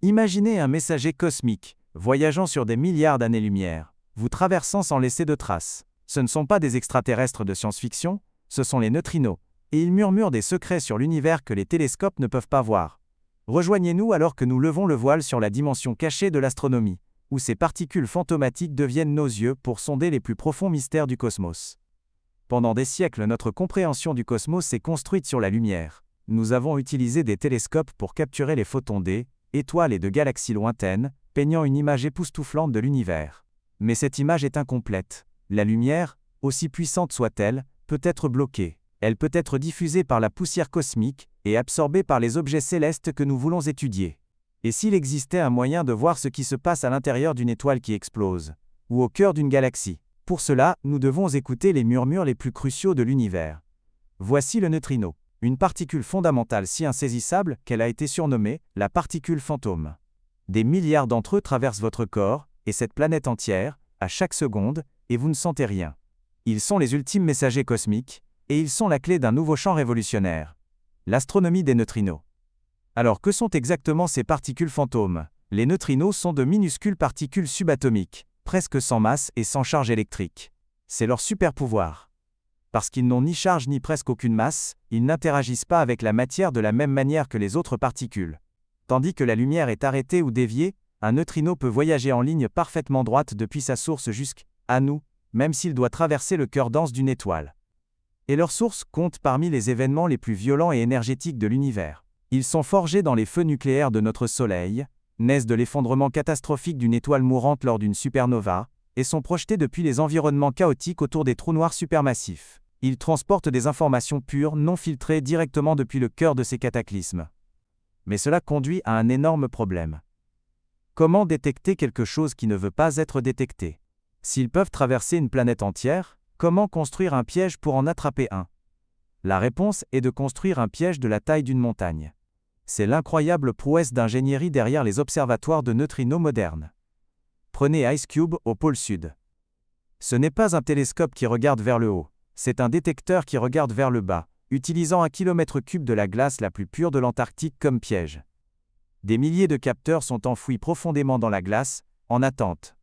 Imaginez un messager cosmique, voyageant sur des milliards d'années-lumière, vous traversant sans laisser de traces. Ce ne sont pas des extraterrestres de science-fiction, ce sont les neutrinos, et ils murmurent des secrets sur l'univers que les télescopes ne peuvent pas voir. Rejoignez-nous alors que nous levons le voile sur la dimension cachée de l'astronomie, où ces particules fantomatiques deviennent nos yeux pour sonder les plus profonds mystères du cosmos. Pendant des siècles, notre compréhension du cosmos s'est construite sur la lumière. Nous avons utilisé des télescopes pour capturer les photons d'étoiles et de galaxies lointaines, peignant une image époustouflante de l'univers. Mais cette image est incomplète. La lumière, aussi puissante soit-elle, peut être bloquée. Elle peut être diffusée par la poussière cosmique et absorbée par les objets célestes que nous voulons étudier. Et s'il existait un moyen de voir ce qui se passe à l'intérieur d'une étoile qui explose, ou au cœur d'une galaxie? Pour cela, nous devons écouter les murmures les plus cruciaux de l'univers. Voici le neutrino, une particule fondamentale si insaisissable qu'elle a été surnommée la particule fantôme. Des milliards d'entre eux traversent votre corps, et cette planète entière, à chaque seconde, et vous ne sentez rien. Ils sont les ultimes messagers cosmiques, et ils sont la clé d'un nouveau champ révolutionnaire. L'astronomie des neutrinos. Alors que sont exactement ces particules fantômes? Les neutrinos sont de minuscules particules subatomiques, presque sans masse et sans charge électrique. C'est leur super pouvoir. Parce qu'ils n'ont ni charge ni presque aucune masse, ils n'interagissent pas avec la matière de la même manière que les autres particules. Tandis que la lumière est arrêtée ou déviée, un neutrino peut voyager en ligne parfaitement droite depuis sa source jusqu'à nous, même s'il doit traverser le cœur dense d'une étoile. Et leur source compte parmi les événements les plus violents et énergétiques de l'univers. Ils sont forgés dans les feux nucléaires de notre Soleil, naissent de l'effondrement catastrophique d'une étoile mourante lors d'une supernova, et sont projetés depuis les environnements chaotiques autour des trous noirs supermassifs. Ils transportent des informations pures, non filtrées directement depuis le cœur de ces cataclysmes. Mais cela conduit à un énorme problème. Comment détecter quelque chose qui ne veut pas être détecté? S'ils peuvent traverser une planète entière, comment construire un piège pour en attraper un? La réponse est de construire un piège de la taille d'une montagne. C'est l'incroyable prouesse d'ingénierie derrière les observatoires de neutrinos modernes. Prenez IceCube au pôle sud. Ce n'est pas un télescope qui regarde vers le haut, c'est un détecteur qui regarde vers le bas, utilisant 1 km3 de la glace la plus pure de l'Antarctique comme piège. Des milliers de capteurs sont enfouis profondément dans la glace, en attente.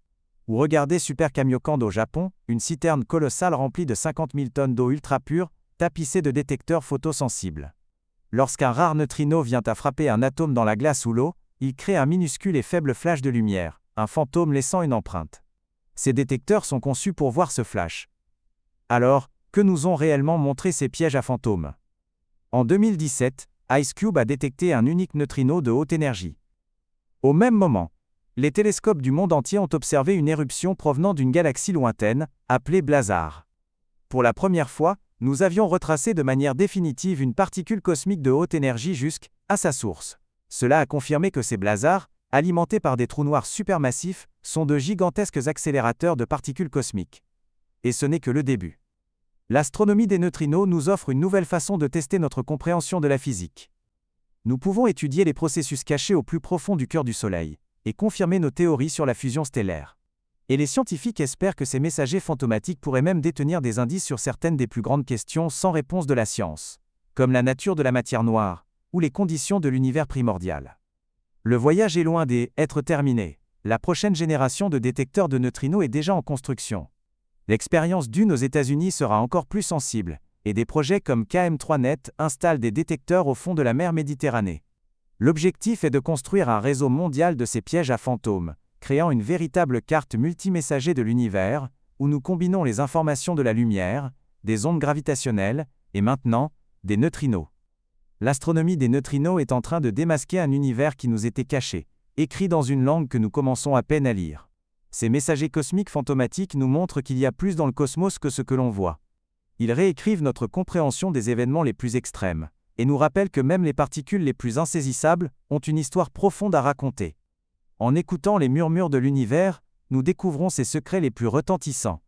Ou regardez Super Kamiokande au Japon, une citerne colossale remplie de 50 000 tonnes d'eau ultra pure, tapissée de détecteurs photosensibles. Lorsqu'un rare neutrino vient à frapper un atome dans la glace ou l'eau, il crée un minuscule et faible flash de lumière, un fantôme laissant une empreinte. Ces détecteurs sont conçus pour voir ce flash. Alors, que nous ont réellement montré ces pièges à fantômes? En 2017, IceCube a détecté un unique neutrino de haute énergie. Au même moment, les télescopes du monde entier ont observé une éruption provenant d'une galaxie lointaine, appelée Blazar. Pour la première fois, nous avions retracé de manière définitive une particule cosmique de haute énergie jusqu'à sa source. Cela a confirmé que ces blazars, alimentés par des trous noirs supermassifs, sont de gigantesques accélérateurs de particules cosmiques. Et ce n'est que le début. L'astronomie des neutrinos nous offre une nouvelle façon de tester notre compréhension de la physique. Nous pouvons étudier les processus cachés au plus profond du cœur du Soleil, et confirmer nos théories sur la fusion stellaire. Et les scientifiques espèrent que ces messagers fantomatiques pourraient même détenir des indices sur certaines des plus grandes questions sans réponse de la science, comme la nature de la matière noire, ou les conditions de l'univers primordial. Le voyage est loin d'être terminé. La prochaine génération de détecteurs de neutrinos est déjà en construction. L'expérience Dune aux États-Unis sera encore plus sensible, et des projets comme KM3Net installent des détecteurs au fond de la mer Méditerranée. L'objectif est de construire un réseau mondial de ces pièges à fantômes, créant une véritable carte multimessager de l'univers, où nous combinons les informations de la lumière, des ondes gravitationnelles, et maintenant, des neutrinos. L'astronomie des neutrinos est en train de démasquer un univers qui nous était caché, écrit dans une langue que nous commençons à peine à lire. Ces messagers cosmiques fantomatiques nous montrent qu'il y a plus dans le cosmos que ce que l'on voit. Ils réécrivent notre compréhension des événements les plus extrêmes, et nous rappellent que même les particules les plus insaisissables ont une histoire profonde à raconter. En écoutant les murmures de l'univers, nous découvrons ses secrets les plus retentissants.